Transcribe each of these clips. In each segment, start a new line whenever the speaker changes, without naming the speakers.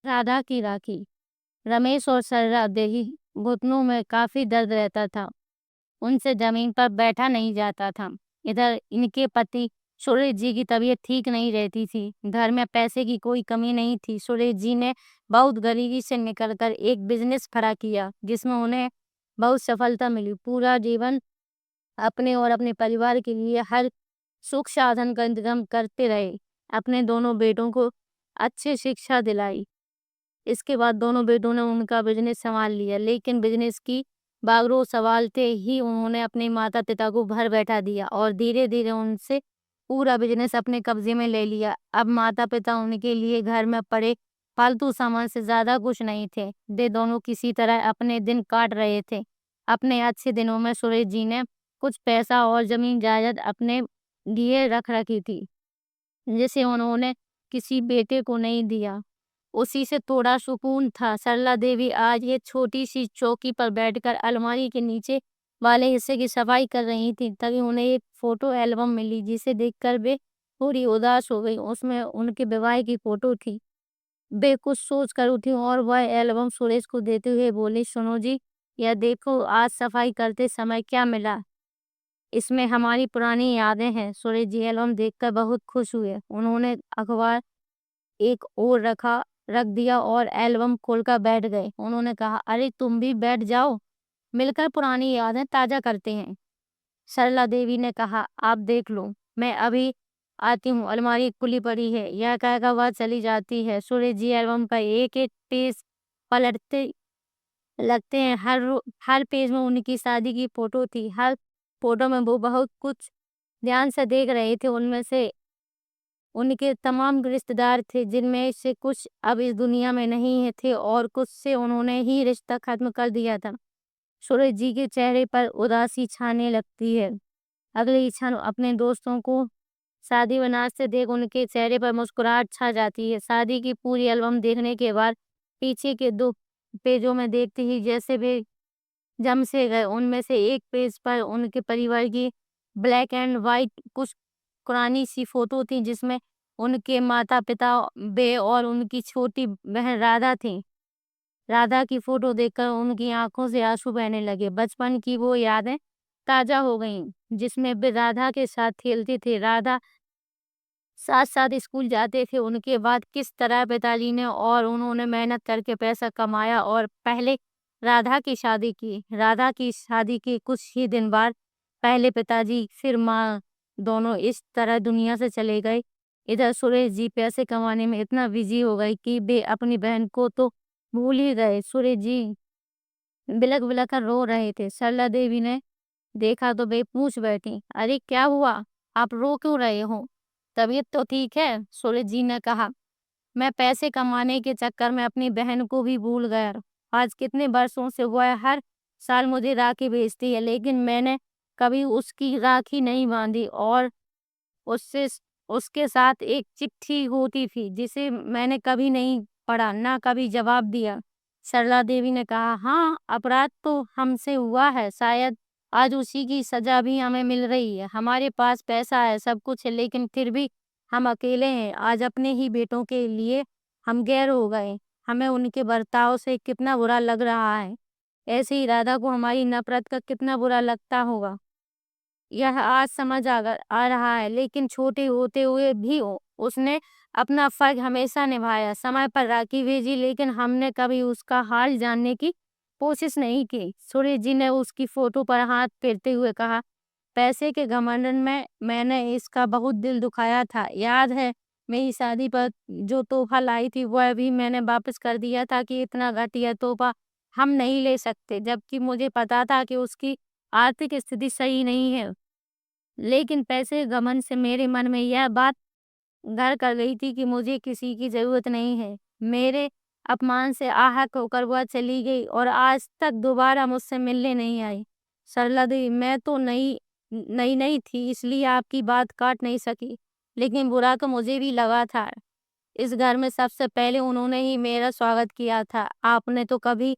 राधा की राखी। रमेश और सरला देही घुटनों में काफी दर्द रहता था। उनसे जमीन पर बैठा नहीं जाता था। इधर इनके पति सुरेश जी की तबीयत ठीक नहीं रहती थी। घर में पैसे की कोई कमी नहीं थी। सुरेश जी ने बहुत गरीबी से निकलकर एक बिजनेस खड़ा किया जिसमें उन्हें बहुत सफलता मिली। पूरा जीवन अपने और अपने परिवार के लिए हर सुख साधन का इंतजाम करते रहे। अपने दोनों बेटों को अच्छी शिक्षा दिलाई। इसके बाद दोनों बेटों ने उनका बिजनेस संभाल लिया, लेकिन बिजनेस की बागडोर संभालते ही उन्होंने अपने माता पिता को घर बैठा दिया और धीरे धीरे उनसे पूरा बिजनेस अपने कब्जे में ले लिया। अब माता पिता उनके लिए घर में पड़े फालतू सामान से ज्यादा कुछ नहीं थे। वे दोनों किसी तरह अपने दिन काट रहे थे। अपने अच्छे दिनों में सुरेश जी ने कुछ पैसा और जमीन जायदाद अपने लिए रख रखी थी, जिसे उन्होंने किसी बेटे को नहीं दिया। उसी से थोड़ा सुकून था। सरला देवी आज ये छोटी सी चौकी पर बैठकर अलमारी के नीचे वाले हिस्से की सफाई कर रही थी। तभी उन्हें एक फोटो एल्बम मिली जिसे देखकर वे थोड़ी उदास हो गई। उसमें उनके विवाह की फोटो थी। वे कुछ सोच कर उठी और वह एल्बम सुरेश को देते हुए बोली, सुनो जी, यह देखो आज सफाई करते समय क्या मिला। इसमें हमारी पुरानी यादें हैं। सुरेश जी एल्बम देखकर बहुत खुश हुए। उन्होंने अखबार एक ओर रख दिया और एल्बम खोलकर बैठ गए। उन्होंने कहा, अरे तुम भी बैठ जाओ, मिलकर पुरानी यादें ताजा करते हैं। सरला देवी ने कहा, आप देख लो, मैं अभी आती हूँ, अलमारी खुली पड़ी है। यह कहकर वह चली जाती है। सुरेश जी एल्बम का एक एक पेज पलटते लगते हैं। हर पेज में उनकी शादी की फोटो थी। हर फोटो में वो बहुत कुछ ध्यान से देख रहे थे। उनमें से उनके तमाम रिश्तेदार थे, जिनमें से कुछ अब इस दुनिया में नहीं है थे और कुछ से उन्होंने ही रिश्ता खत्म कर दिया था। सूरज जी के चेहरे पर उदासी छाने लगती है। अगले क्षण अपने दोस्तों को शादी में नाचते देख उनके चेहरे पर मुस्कुराहट छा जाती है। शादी की पूरी एल्बम देखने के बाद पीछे के 2 पेजों में देखते ही जैसे वे जम से गए। उनमें से एक पेज पर उनके परिवार की ब्लैक एंड व्हाइट कुछ पुरानी सी फोटो थी, जिसमें उनके माता-पिता, वे और उनकी छोटी बहन राधा थी। राधा की फोटो देखकर उनकी आंखों से आंसू बहने लगे। बचपन की वो यादें ताजा हो गईं, जिसमें वे राधा के साथ खेलते थे। राधा साथ-साथ स्कूल जाते थे। उनके बाद किस तरह पिताजी ने और उन्होंने मेहनत करके पैसा कमाया और पहले राधा की शादी की। राधा की शादी के कुछ ही दिन बाद पहले पिताजी फिर माँ दोनों इस तरह दुनिया से चले गए। इधर सुरेश जी पैसे कमाने में इतना बिजी हो गए कि वे अपनी बहन को तो भूल ही गए। सुरेश जी बिलख बिलख कर रो रहे थे। सरला देवी ने देखा तो वे पूछ बैठी, अरे क्या हुआ, आप रो क्यों रहे हो, तबीयत तो ठीक है। सूरज जी ने कहा, मैं पैसे कमाने के चक्कर में अपनी बहन को भी भूल गया। आज कितने वर्षों से वह हर साल मुझे राखी भेजती है, लेकिन मैंने कभी उसकी राखी नहीं बांधी और उससे उसके साथ एक चिट्ठी होती थी जिसे मैंने कभी नहीं पढ़ा, ना कभी जवाब दिया। सरला देवी ने कहा, हाँ, अपराध तो हमसे हुआ है, शायद आज उसी की सजा भी हमें मिल रही है। हमारे पास पैसा है, सब कुछ है, लेकिन फिर भी हम अकेले हैं। आज अपने ही बेटों के लिए हम गैर हो गए। हमें उनके बर्ताव से कितना बुरा लग रहा है। ऐसे ही राधा को हमारी नफरत का कितना बुरा लगता होगा। यह आज समझ आ रहा है, लेकिन छोटे होते हुए भी उसने अपना फर्ज हमेशा निभाया। समय पर राखी भेजी, लेकिन हमने कभी उसका हाल जानने की कोशिश नहीं की। सूर्य जी ने उसकी फोटो पर हाथ फेरते हुए कहा, पैसे के घमंड में मैंने इसका बहुत दिल दुखाया था। याद है मेरी शादी पर जो तोहफा लाई थी वह भी मैंने वापस कर दिया था कि इतना घटिया तोहफा हम नहीं ले सकते, जबकि मुझे पता था कि उसकी आर्थिक स्थिति सही नहीं है। लेकिन पैसे के घमंड से मेरे मन में यह बात घर कर गई थी कि मुझे किसी की जरूरत नहीं है। मेरे अपमान से आहत होकर वह चली गई और आज तक दोबारा मुझसे मिलने नहीं आई। सरला दी, मैं तो नई नई नहीं थी, इसलिए आपकी बात काट नहीं सकी, लेकिन बुरा तो मुझे भी लगा था। इस घर में सबसे पहले उन्होंने ही मेरा स्वागत किया था। आपने तो कभी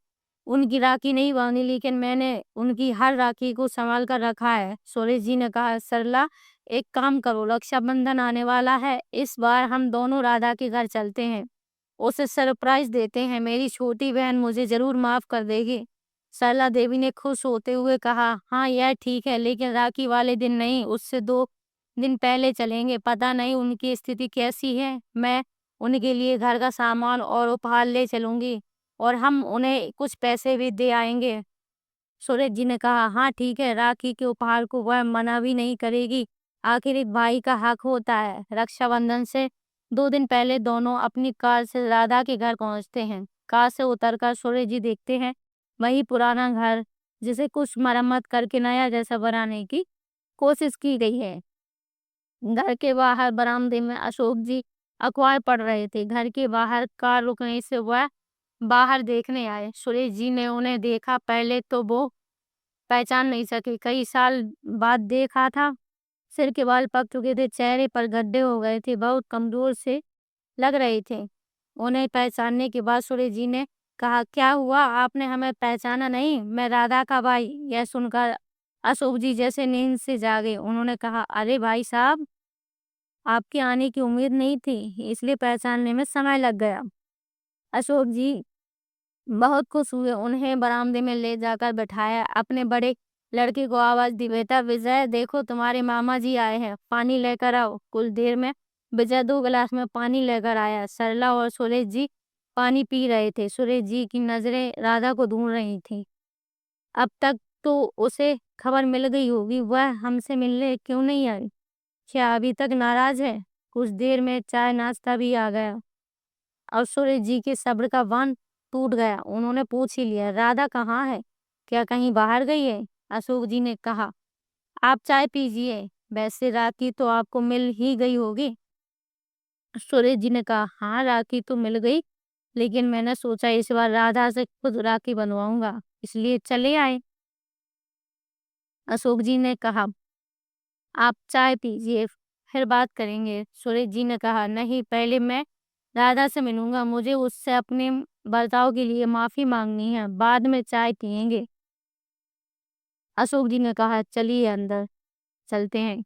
उनकी राखी नहीं बांधी, लेकिन मैंने उनकी हर राखी को संभाल कर रखा है। सुरेश जी ने कहा, सरला, एक काम करो, रक्षाबंधन आने वाला है, इस बार हम दोनों राधा के घर चलते हैं। उसे सरप्राइज देते हैं। मेरी छोटी बहन मुझे ज़रूर माफ़ कर देगी। सरला देवी ने खुश होते हुए कहा, हाँ, यह ठीक है, लेकिन राखी वाले दिन नहीं, उससे 2 दिन पहले चलेंगे। पता नहीं उनकी स्थिति कैसी है। मैं उनके लिए घर का सामान और उपहार ले चलूँगी और हम उन्हें कुछ पैसे भी दे आएँगे। सूरज जी ने कहा, हाँ ठीक है, राखी के उपहार को वह मना भी नहीं करेगी। आखिर एक भाई का हक होता है। रक्षाबंधन से 2 दिन पहले दोनों अपनी कार से राधा के घर पहुंचते हैं। कार से उतरकर सूरज जी देखते हैं वही पुराना घर, जिसे कुछ मरम्मत करके नया जैसा बनाने की कोशिश की गई है। घर के बाहर बरामदे में अशोक जी अखबार पढ़ रहे थे। घर के बाहर कार रुकने से वह बाहर देखने आए। सुरेश जी ने उन्हें देखा। पहले तो वो पहचान नहीं सके। कई साल बाद देखा था। सिर के बाल पक चुके थे, चेहरे पर गड्ढे हो गए थे, बहुत कमजोर से लग रहे थे। उन्हें पहचानने के बाद सुरेश जी ने कहा, क्या हुआ, आपने हमें पहचाना नहीं? मैं राधा का भाई। यह सुनकर अशोक जी जैसे नींद से जागे। उन्होंने कहा, अरे भाई साहब, आपके आने की उम्मीद नहीं थी, इसलिए पहचानने में समय लग गया। अशोक जी बहुत खुश हुए। उन्हें बरामदे में ले जाकर बैठाया। अपने बड़े लड़के को आवाज दी, बेटा विजय, देखो तुम्हारे मामा जी आए हैं, पानी लेकर आओ। कुछ देर में विजय 2 गिलास में पानी लेकर आया। सरला और सुरेश जी पानी पी रहे थे। सुरेश जी की नजरें राधा को ढूंढ रही थी। अब तक तो उसे खबर मिल गई होगी, वह हमसे मिलने क्यों नहीं आई? क्या अभी तक नाराज है? कुछ देर में चाय नाश्ता भी आ गया और सूरज जी के सब्र का बांध टूट गया। उन्होंने पूछ ही लिया, राधा कहाँ है? क्या कहीं बाहर गई है? अशोक जी ने कहा, आप चाय पीजिए, वैसे राखी तो आपको मिल ही गई होगी। सूरज जी ने कहा, हाँ राखी तो मिल गई, लेकिन मैंने सोचा इस बार राधा से खुद राखी बनवाऊंगा, इसलिए चले आए। अशोक जी ने कहा, आप चाय पीजिए, फिर बात करेंगे। सूरज जी ने कहा, नहीं, पहले मैं राधा से मिलूंगा, मुझे उससे अपने बर्ताव के लिए माफी मांगनी है, बाद में चाय पियेंगे। अशोक जी ने कहा, चलिए अंदर चलते हैं।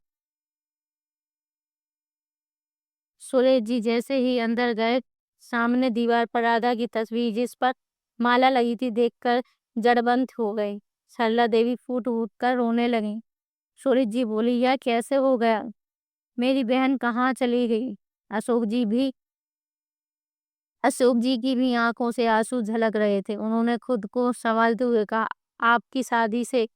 सूरज जी जैसे ही अंदर गए, सामने दीवार पर राधा की तस्वीर, जिस पर माला लगी थी, देखकर जड़बंद हो गई। सरला देवी फूट फूट कर रोने लगी। सूरज जी बोली, यह कैसे हो गया? मेरी बहन कहाँ चली गई? अशोक जी की भी आंखों से आंसू झलक रहे थे। उन्होंने खुद को संभालते हुए कहा, आपकी शादी से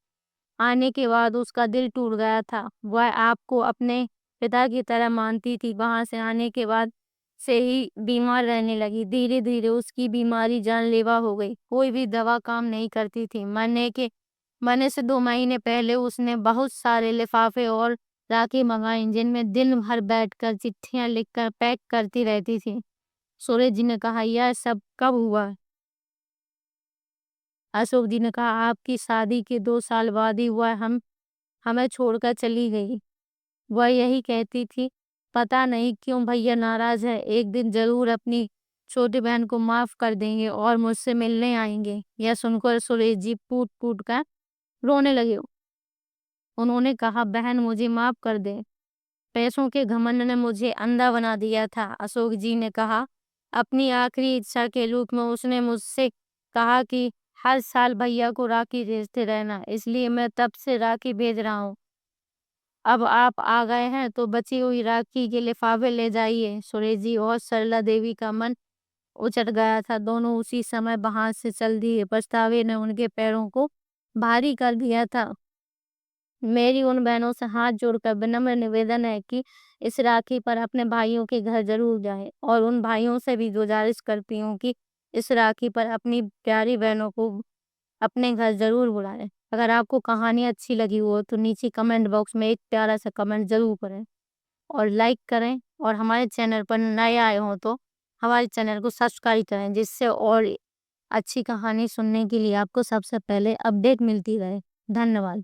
आने के बाद उसका दिल टूट गया था। वह आपको अपने पिता की तरह मानती थी। वहां से आने के बाद से ही बीमार रहने लगी। धीरे धीरे उसकी बीमारी जानलेवा हो गई। कोई भी दवा काम नहीं करती थी। मरने से 2 महीने पहले उसने बहुत सारे लिफाफे और राखी मंगाई, जिनमें दिन भर बैठकर चिट्ठियां लिखकर पैक करती रहती थी। सूरज जी ने कहा, यह सब कब हुआ? अशोक जी ने कहा, आपकी शादी के 2 साल बाद ही वह हमें छोड़कर चली गई। वह यही कहती थी, पता नहीं क्यों भैया नाराज है, एक दिन जरूर अपनी छोटी बहन को माफ कर देंगे और मुझसे मिलने आएंगे। यह सुनकर सुरेश जी फूट फूट कर रोने लगे। उन्होंने कहा, बहन मुझे माफ कर दे, पैसों के घमंड ने मुझे अंधा बना दिया था। अशोक जी ने कहा, अपनी आखिरी इच्छा के रूप में उसने मुझसे कहा कि हर साल भैया को राखी भेजते रहना, इसलिए मैं तब से राखी भेज रहा हूँ। अब आप आ गए हैं तो बची हुई राखी के लिफाफे ले जाइए। सुरेश जी और सरला देवी का मन उचट गया था। दोनों उसी समय वहां से चल दिए। पछतावे ने उनके पैरों को भारी कर दिया था। मेरी उन बहनों से हाथ जोड़कर विनम्र निवेदन है कि इस राखी पर अपने भाइयों के घर जरूर जाएं और उन भाइयों से भी गुजारिश करती हूँ कि इस राखी पर अपनी प्यारी बहनों को अपने घर जरूर बुलाएं। अगर आपको कहानी अच्छी लगी हो तो नीचे कमेंट बॉक्स में एक प्यारा सा कमेंट जरूर करें और लाइक करें, और हमारे चैनल पर नए आए हों तो हमारे चैनल को सब्सक्राइब करें, जिससे और अच्छी कहानी सुनने के लिए आपको सबसे पहले अपडेट मिलती रहे। धन्यवाद।